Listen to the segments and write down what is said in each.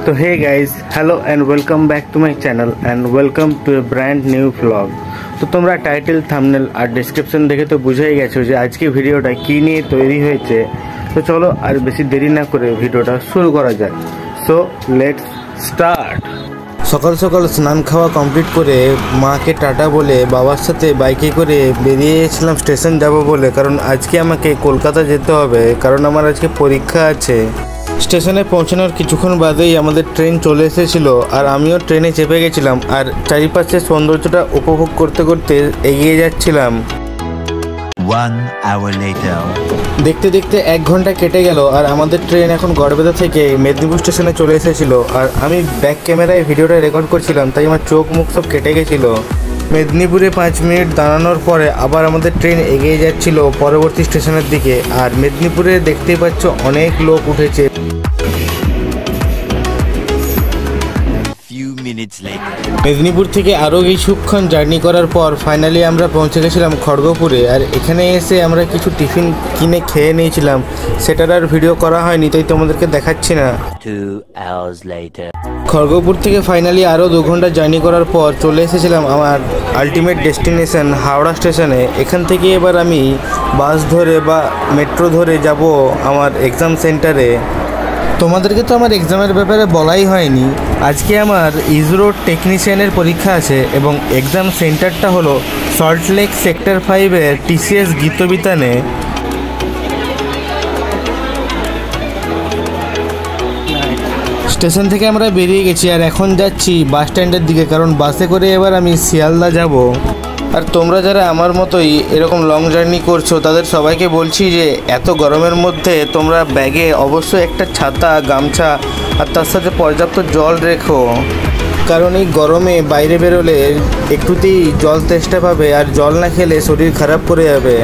So hey guys, hello and welcome back to my channel and welcome to a brand new vlog. তো তোমরা title thumbnail আর description দেখে তো বুঝেই গেছো যে আজকে ভিডিওটা কি নিয়ে তৈরি হয়েছে। তো চলো আর বেশি দেরি না করে ভিডিওটা শুরু করা যাক। So let's start. সকাল সকাল স্নান খাওয়া কমপ্লিট করে মাকে টাটা বলে বাবার সাথে বাইকে করে বেরিয়েছিলাম স্টেশন যাব বলে, কারণ আজকে আমাকে কলকাতা যেতে হবে, কারণ আমার আজকে পরীক্ষা আছে। স্টেশনে পৌঁছানোর কিছুক্ষণ বাদেই আমাদের ট্রেন চলে এসেছিল আর আমিও ট্রেনে চেপে গেছিলাম আর চারিপাশের সৌন্দর্যটা উপভোগ করতে করতে এগিয়ে যাচ্ছিলাম। 1 hour later. দেখতে দেখতে 1 ঘন্টা কেটে গেল আর আমাদের ট্রেন এখন গড়বেতা থেকে মেদিনীপুর স্টেশনে চলে এসেছিল। আর আমি ব্যাক ক্যামেরায় ভিডিওটা রেকর্ড করছিলাম, তাই আমার চোখ মুখ সব কেটে গেছিলো। মেদিনীপুরে 5 মিনিট দাঁড়ানোর পরে আবার আমাদের ট্রেন এগিয়ে যাচ্ছিল পরবর্তী স্টেশনের দিকে। আর মেদিনীপুরে দেখতেই পাচ্ছ অনেক লোক উঠেছে। মেদিনীপুর থেকে আরও কিছুক্ষণ জার্নি করার পর ফাইনালি আমরা পৌঁছে গেছিলাম খড়গপুরে। আর এখানে এসে আমরা কিছু টিফিন কিনে খেয়ে নিয়েছিলাম, সেটার আর ভিডিও করা হয়নি, তাই তোমাদেরকে দেখাচ্ছি না। 2 hours later. খড়গপুর থেকে ফাইনালি আরও 2 ঘন্টা জার্নি করার পর চলে এসেছিলাম আমার আলটিমেট ডেস্টিনেশন হাওড়া স্টেশনে। এখান থেকে এবার আমি বাস ধরে বা মেট্রো ধরে যাব আমার এক্সাম সেন্টারে। তোমাদেরকে তো আমার এক্সামের ব্যাপারে বলাই হয়নি, আজকে আমার ইসরো টেকনিশিয়ানের পরীক্ষা আছে এবং এক্সাম সেন্টারটা হলো সল্টলেক সেক্টর 5-এর TCS গীতবিতানে। স্টেশন থেকে আমরা বেরিয়ে গেছি আর এখন যাচ্ছি বাস স্ট্যান্ডের দিকে, কারণ বাসে করে এবার আমি শিয়ালদা যাব। আর তোমরা যারা আমার মতোই এরকম লং জার্নি করছো তাদের সবাইকে বলছি যে এত গরমের মধ্যে তোমরা ব্যাগে অবশ্যই একটা ছাতা, গামছা আর তার সাথে পর্যাপ্ত জল রেখো, কারণ এই গরমে বাইরে বেরোলে একটুতেই জল তেষ্টা পাবে আর জল না খেলে শরীর খারাপ করে যাবে।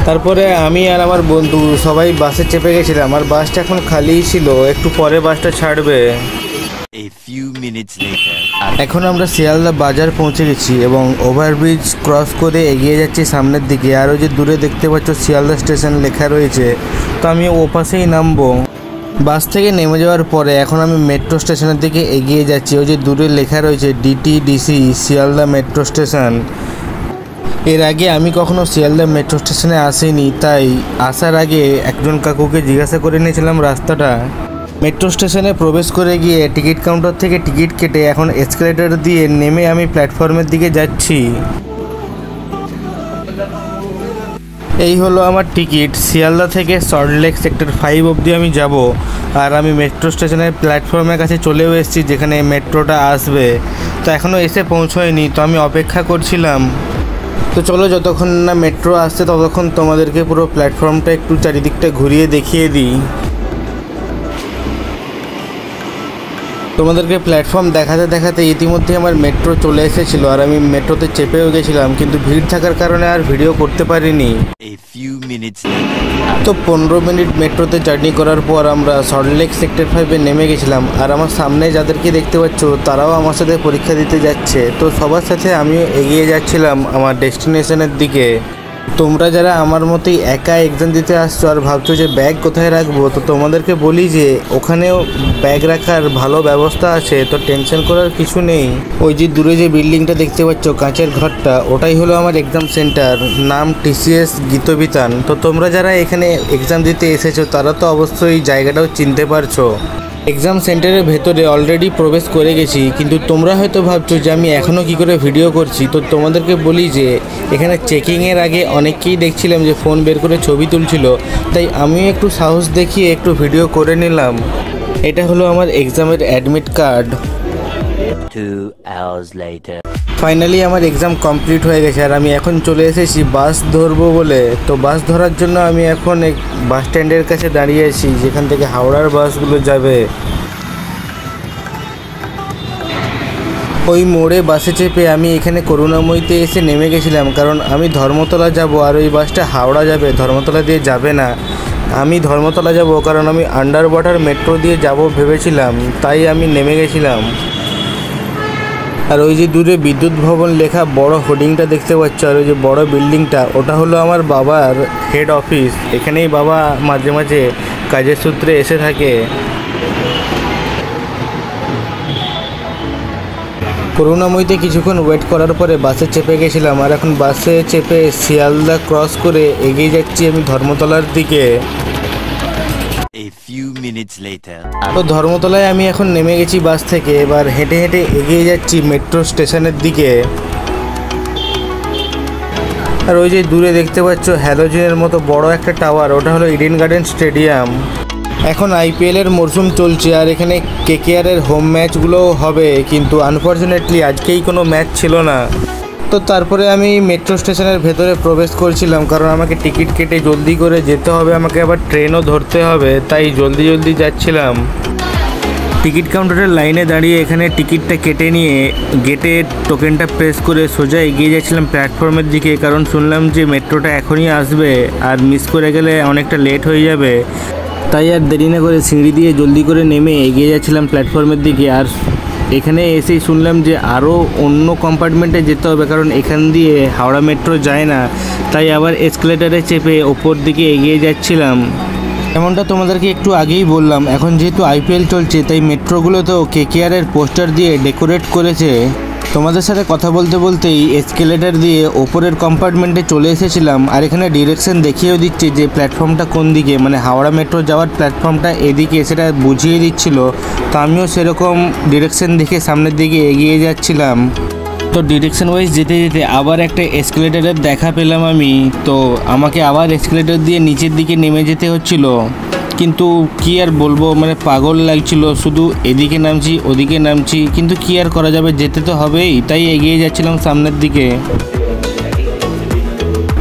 তারপরে আমি আর আমার বন্ধু সবাই বাসে চেপে গেছিলাম আর বাসটা এখন খালিই ছিল, একটু পরে বাসটা ছাড়বে। A few minutes later. এখন আমরা শিয়ালদা বাজার পৌঁছে গেছি এবং ওভারব্রিজ ক্রস করে এগিয়ে যাচ্ছি সামনের দিকে। আর ওই যে দূরে দেখতে পাচ্ছ শিয়ালদা স্টেশন লেখা রয়েছে, তো আমি ও পাশেই নামবো। বাস থেকে নেমে যাওয়ার পরে এখন আমি মেট্রো স্টেশনের দিকে এগিয়ে যাচ্ছি। ওই যে দূরে লেখা রয়েছে DTDC শিয়ালদা মেট্রো স্টেশন। এর আগে আমি কখনো শিয়ালদা মেট্রো স্টেশনে আসিনি, তাই আসার আগে একজন কাকুকে জিজ্ঞাসা করে নিয়েছিলাম রাস্তাটা। মেট্রো স্টেশনে প্রবেশ করে গিয়ে টিকিট কাউন্টার থেকে টিকিট কেটে এখন এসকেলেটর দিয়ে নেমে আমি প্ল্যাটফর্মের দিকে যাচ্ছি। এই হলো আমার টিকিট। শিয়ালদা থেকে সল্টলেক সেক্টর 5 অবধি আমি যাব। আর আমি মেট্রো স্টেশনের প্ল্যাটফর্মের কাছে চলেও এসেছি যেখানে মেট্রোটা আসবে, তো এখনও এসে পৌঁছয়নি, তো আমি অপেক্ষা করছিলাম। তো চলো যতক্ষণ না মেট্রো আসছে ততক্ষণ তোমাদেরকে পুরো প্ল্যাটফর্মটা একটু চারিদিকটা ঘুরিয়ে দেখিয়ে দিই। তোমাদেরকে প্ল্যাটফর্ম দেখাতে দেখাতে ইতিমধ্যে আমার মেট্রো চলে এসেছিলো আর আমি মেট্রোতে চেপেও গেছিলাম, কিন্তু ভিড় থাকার কারণে আর ভিডিও করতে পারিনি। A few minutes later. তো 15 মিনিট মেট্রোতে জার্নি করার পর আমরা সল্টলেক সেক্টর 5-এ নেমে গেছিলাম। আর আমার সামনে যাদেরকে দেখতে পাচ্ছ তারাও আমার সাথে পরীক্ষা দিতে যাচ্ছে, তো সবার সাথে আমিও এগিয়ে যাচ্ছিলাম আমার ডেস্টিনেশনের দিকে। তোমরা যারা আমার মতোই একা এক্সাম দিতে আসছো আর ভাবছো যে ব্যাগ কোথায় রাখবো, তো তোমাদেরকে বলি যে ওখানেও ব্যাগ রাখার ভালো ব্যবস্থা আছে, তো টেনশন করার কিছু নেই। ওই যে দূরে যে বিল্ডিংটা দেখতে পাচ্ছ কাঁচের ঘরটা, ওটাই হলো আমার এক্সাম সেন্টার, নাম TCS গীতবিতান। তো তোমরা যারা এখানে এক্সাম দিতে এসেছো তারা তো অবশ্যই জায়গাটাও চিনতে পারছো। এক্সাম সেন্টারের ভেতরে অলরেডি প্রবেশ করে গেছি, কিন্তু তোমরা হয়তো ভাবছো যে আমি এখনও কি করে ভিডিও করছি। তো তোমাদেরকে বলি যে এখানে চেকিংয়ের আগে অনেককেই দেখছিলাম যে ফোন বের করে ছবি তুলছিল, তাই আমিও একটু সাহস দেখিয়ে একটু ভিডিও করে নিলাম। এটা হলো আমার এক্সামের admit card. 2 hours later. Finally আমার এক্সাম কমপ্লিট হয়ে গেছে আর আমি এখন চলে এসেছি বাস ধরবো বলে। তো বাস ধরার জন্য আমি এখন বাস স্ট্যান্ডের কাছে দাঁড়িয়ে আছি যেখান থেকে হাওড়ার বাসগুলো যাবে। ওই মোড়ে বাসে চেপে আমি এখানে করুণাময়ীতে এসে নেমে গেছিলাম, কারণ আমি ধর্মতলা যাব আর ওই বাসটা হাওড়া যাবে, ধর্মতলা দিয়ে যাবে না। আমি ধর্মতলা যাব কারণ আমি আন্ডার ওয়াটার মেট্রো দিয়ে যাব ভেবেছিলাম, তাই আমি নেমে গেছিলাম। আর ওই যে দূরে বিদ্যুৎ ভবন লেখা বড় হোর্ডিংটা দেখতে পাচ্ছ, আর ওই যে বড় বিল্ডিংটা ওটা হলো আমার বাবার হেড অফিস। এখানেই বাবা মাঝে মাঝে কাজের সূত্রে এসে থাকে। করুণাময়ীতে কিছুক্ষণ ওয়েট করার পরে বাসে চেপে গেছিলাম, আর এখন বাসে চেপে শিয়ালদা ক্রস করে এগিয়ে যাচ্ছি আমি ধর্মতলার দিকে। A few minutes later. তো ধর্মতলায় আমি এখন নেমে গেছি বাস থেকে, এবার হেঁটে হেঁটে এগিয়ে যাচ্ছি মেট্রো স্টেশনের দিকে। আর ওই যে দূরে দেখতে পাচ্ছ হ্যালোজেনের মতো বড় একটা টাওয়ার, ওটা হলো ইডেন গার্ডেন স্টেডিয়াম। এখন আইপিএলের মরশুম চলছে আর এখানে কেকেআরের হোম ম্যাচগুলোও হবে, কিন্তু আনফর্চুনেটলি আজকেই কোনো ম্যাচ ছিল না। তো তারপরে আমি মেট্রো স্টেশনের ভেতরে প্রবেশ করছিলাম, কারণ আমাকে টিকিট কেটে জলদি করে যেতে হবে, আমাকে আবার ট্রেনও ধরতে হবে, তাই জলদি জলদি যাচ্ছিলাম। টিকিট কাউন্টারের লাইনে দাঁড়িয়ে এখানে টিকিটটা কেটে নিয়ে গেটে টোকেনটা প্রেস করে সোজা এগিয়ে যাচ্ছিলাম প্ল্যাটফর্মের দিকে, কারণ শুনলাম যে মেট্রোটা এখনই আসবে আর মিস করে গেলে অনেকটা লেট হয়ে যাবে। তাই আর দেরি না করে সিঁড়ি দিয়ে জলদি করে নেমে এগিয়ে যাচ্ছিলাম প্ল্যাটফর্মের দিকে। আর এখানে এসেই শুনলাম যে আরও অন্য কম্পার্টমেন্টে যেতে হবে, কারণ এখান দিয়ে হাওড়া মেট্রো যায় না, তাই আবার এসকেলেটারে চেপে ওপর দিকে এগিয়ে যাচ্ছিলাম। এমনটা তোমাদেরকে একটু আগেই বললাম, এখন যেহেতু আইপিএল চলছে তাই মেট্রোগুলোতেও কেকেআরের পোস্টার দিয়ে ডেকোরেট করেছে। তোমাদের সাথে কথা বলতে বলতেই এসকেলেটার দিয়ে ওপরের কম্পার্টমেন্টে চলে এসেছিলাম, আর এখানে ডিরেকশন দেখিয়েও দিচ্ছে যে প্ল্যাটফর্মটা কোন দিকে, মানে হাওড়া মেট্রো যাওয়ার প্ল্যাটফর্মটা এদিকে, সেটা বুঝিয়ে দিচ্ছিল। তো আমিও সেরকম ডিরেকশন দেখে সামনের দিকে এগিয়ে যাচ্ছিলাম। তো ডিরেকশন ওয়াইজ যেতে যেতে আবার একটা এসকেলেটারের দেখা পেলাম আমি। তো আমাকে আবার এসকেলেটার দিয়ে নিচের দিকে নেমে যেতে হচ্ছিল, কিন্তু কি আর বলবো, মানে পাগল লাগছিল, শুধু এদিকে নামছি ওদিকে নামছি, কিন্তু কি আর করা যাবে, যেতে তো হবেই, তাই এগিয়ে যাচ্ছিলাম সামনের দিকে।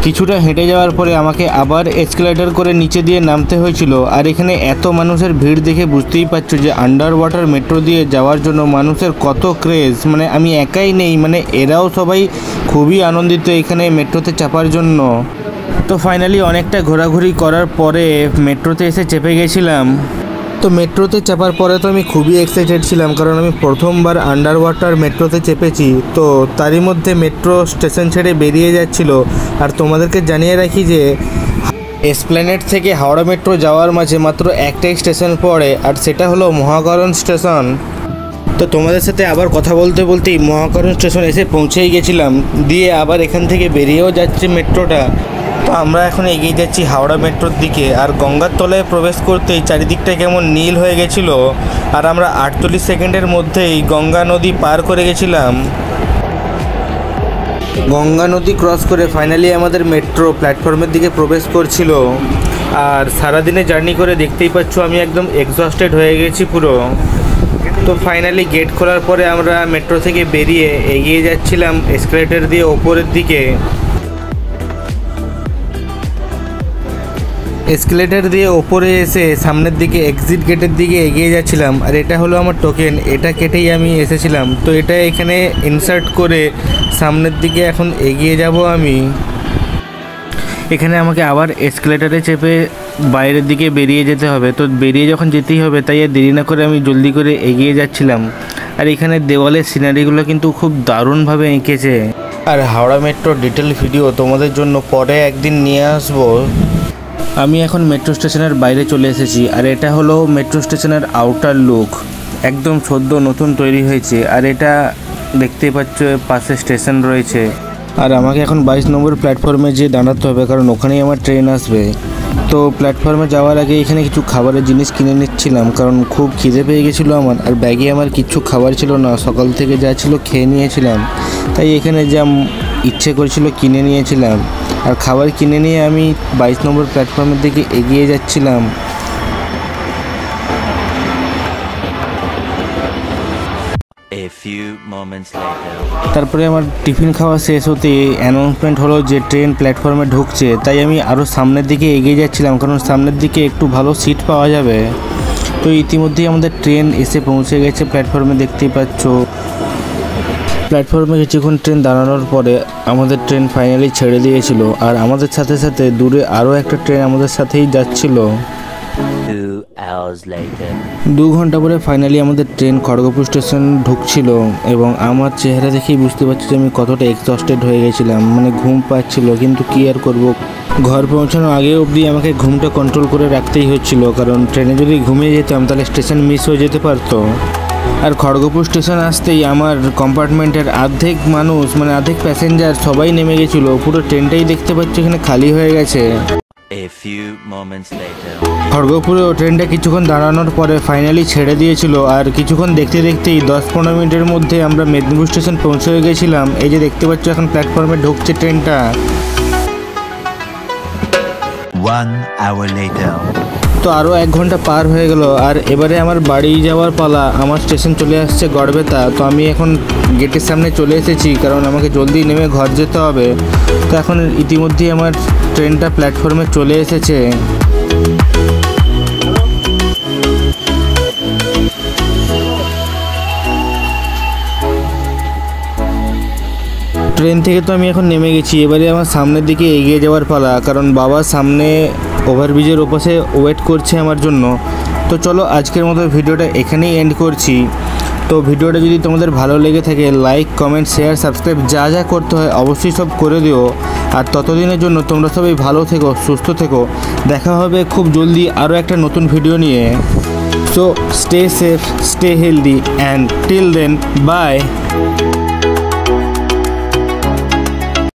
কিছুটা হেঁটে যাওয়ার পরে আমাকে আবার এসকেলেটর করে নিচে দিয়ে নামতে হয়েছিল। আর এখানে এত মানুষের ভিড় দেখে বুঝতেই পারছো যে আন্ডার ওয়াটার মেট্রো দিয়ে যাওয়ার জন্য মানুষের কত ক্রেজ। মানে আমি একাই নেই, মানে এরাও সবাই খুবই আনন্দিত এখানে মেট্রোতে চাপার জন্য। তো ফাইনালি অনেকটা ঘোরাঘুরি করার পরে মেট্রোতে এসে চেপে গেছিলাম। তো মেট্রোতে চাপার পরে তো আমি খুবই এক্সাইটেড ছিলাম, কারণ আমি প্রথমবার আন্ডার ওয়াটার মেট্রোতে চেপেছি। তো তারই মধ্যে মেট্রো স্টেশন ছেড়ে বেরিয়ে যাচ্ছিল। আর তোমাদেরকে জানিয়ে রাখি যে এসপ্ল্যানেড থেকে হাওড়া মেট্রো যাওয়ার মাঝে মাত্র একটাই স্টেশন পড়ে, আর সেটা হলো মহাকরণ স্টেশন। তো তোমাদের সাথে আবার কথা বলতে বলতেই মহাকরণ স্টেশন এসে পৌঁছেই গেছিলাম, দিয়ে আবার এখান থেকে বেরিয়েও যাচ্ছে মেট্রোটা। তো আমরা এখন এগিয়ে যাচ্ছি হাওড়া মেট্রোর দিকে। আর গঙ্গার তলায় প্রবেশ করতেই চারিদিকটা কেমন নীল হয়ে গেছিল, আর আমরা 48 সেকেন্ডের মধ্যেই গঙ্গা নদী পার করে গেছিলাম। গঙ্গা নদী ক্রস করে ফাইনালি আমাদের মেট্রো প্ল্যাটফর্মের দিকে প্রবেশ করছিল। আর সারাদিনে জার্নি করে দেখতেই পাচ্ছ আমি একদম এক্সস্টেড হয়ে গেছি পুরো। তো ফাইনালি গেট খোলার পরে আমরা মেট্রো থেকে বেরিয়ে এগিয়ে যাচ্ছিলাম এসকেলেটর দিয়ে ওপরের দিকে। এসকেলেটর দিয়ে ওপরে এসে সামনের দিকে এক্সিট গেটের দিকে এগিয়ে যাচ্ছিলাম। আর এটা হলো আমার টোকেন, এটা কেটেই আমি এসেছিলাম। তো এটা এখানে ইনসার্ট করে সামনের দিকে এখন এগিয়ে যাব আমি। এখানে আমাকে আবার এসকেলেটরে চেপে বাইরের দিকে বেরিয়ে যেতে হবে। তো বেরিয়ে যখন যেতেই হবে তাই আর দেরি না করে আমি জলদি করে এগিয়ে যাচ্ছিলাম। আর এখানে দেওয়ালের সিনারিগুলো কিন্তু খুব দারুণভাবে এঁকেছে। আর হাওড়া মেট্রোর ডিটেল ভিডিও তোমাদের জন্য পরে একদিন নিয়ে আসবো। আমি এখন মেট্রো স্টেশনের বাইরে চলে এসেছি। আর এটা হলো মেট্রো স্টেশনের আউটার লুক, একদম সদ্য নতুন তৈরি হয়েছে। আর এটা দেখতেই পাচ্ছ পাশে স্টেশন রয়েছে। আর আমাকে এখন 22 নম্বর প্ল্যাটফর্মে যেয়ে দাঁড়াতে হবে, কারণ ওখানেই আমার ট্রেন আসবে। তো প্ল্যাটফর্মে যাওয়ার আগে এখানে কিছু খাবারের জিনিস কিনে নিচ্ছিলাম, কারণ খুব খিদে পেয়ে গেছিলো আমার। আর ব্যাগে আমার কিচ্ছু খাবার ছিল না, সকাল থেকে যা ছিল খেয়ে নিয়েছিলাম। তাই এখানে যা ইচ্ছে করেছিল কিনে নিয়েছিলাম। আর খাবার কিনে নিয়ে আমি 22 নম্বর প্ল্যাটফর্মের দিকে এগিয়ে যাচ্ছিলাম। A few moments later. তারপরে আমার টিফিন খাওয়া শেষ হতে অ্যানাউন্সমেন্ট হলো যে ট্রেন প্ল্যাটফর্মে ঢুকছে। তাই আমি আরও সামনের দিকে এগিয়ে যাচ্ছিলাম, কারণ সামনের দিকে একটু ভালো সিট পাওয়া যাবে। তো ইতিমধ্যেই আমাদের ট্রেন এসে পৌঁছে গেছে প্ল্যাটফর্মে, দেখতেই পাচ্ছ। প্ল্যাটফর্মে কিছুক্ষণ ট্রেন দাঁড়ানোর পরে আমাদের ট্রেন ফাইনালি ছেড়ে দিয়েছিল। আর আমাদের সাথে সাথে দূরে আরও একটা ট্রেন আমাদের সাথেই যাচ্ছিল। 2 hours later. 2 ঘন্টা পরে ফাইনালি আমাদের ট্রেন খড়গপুর স্টেশন ঢুকছিল। এবং আমার চেহারা দেখেই বুঝতে পারছি যে আমি কতটা এক্সস্টেড হয়ে গেছিলাম, মানে ঘুম পাচ্ছিল। কিন্তু কি আর করব, ঘর পৌঁছানোর আগে অবধি আমাকে ঘুমটা কন্ট্রোল করে রাখতেই হচ্ছিল, কারণ ট্রেনে যদি ঘুমিয়ে যেতাম তাহলে স্টেশন মিস হয়ে যেতে পারতো। আর খড়গপুর স্টেশন আসতেই আমার কম্পার্টমেন্টের অর্ধেক মানুষ মানে অর্ধেক প্যাসেঞ্জার সবাই নেমে গেছিলো, পুরো ট্রেনটাই দেখতে পাচ্ছি এখানে খালি হয়ে গেছে। A few moments later. খড়গপুরে ট্রেনটা কিছুক্ষণ দাঁড়ানোর পরে ফাইনালি ছেড়ে দিয়েছিল, আর কিছুক্ষণ দেখতে দেখতেই 10-15 মিনিটের মধ্যে আমরা মেদিনীপুর স্টেশন পৌঁছে গেছিলাম। এই যে দেখতে পাচ্ছ এখন প্ল্যাটফর্মে ঢুকছে ট্রেনটা। 1 hour later. তো আরও 1 ঘন্টা পার হয়ে গেল, আর এবারে আমার বাড়ি যাওয়ার পালা। আমার স্টেশন চলে আসছে গড়বেতা। তো আমি এখন গেটের সামনে চলে এসেছি, কারণ আমাকে জলদি নেমে ঘর যেতে হবে। তো এখন ইতিমধ্যেই আমার ট্রেনটা প্ল্যাটফর্মে চলে এসেছে। ট্রেন থেকে তো আমি এখন নেমে গেছি, এবারে আমার সামনের দিকে এগিয়ে যাওয়ার পালা, কারণ বাবা সামনে ওভারব্রিজের ওপাশে ওয়েট করছে আমার জন্য। তো চলো আজকের মতো ভিডিওটা এখানেই এন্ড করছি। তো ভিডিওটা যদি তোমাদের ভালো লেগে থাকে লাইক, কমেন্ট, শেয়ার, সাবস্ক্রাইব যা যা করতে হয় অবশ্যই সব করে দিও। আর ততদিনের জন্য তোমরা সবাই ভালো থেকো, সুস্থ থেকো। দেখা হবে খুব জলদি আরও একটা নতুন ভিডিও নিয়ে। So stay safe, stay healthy and till then by.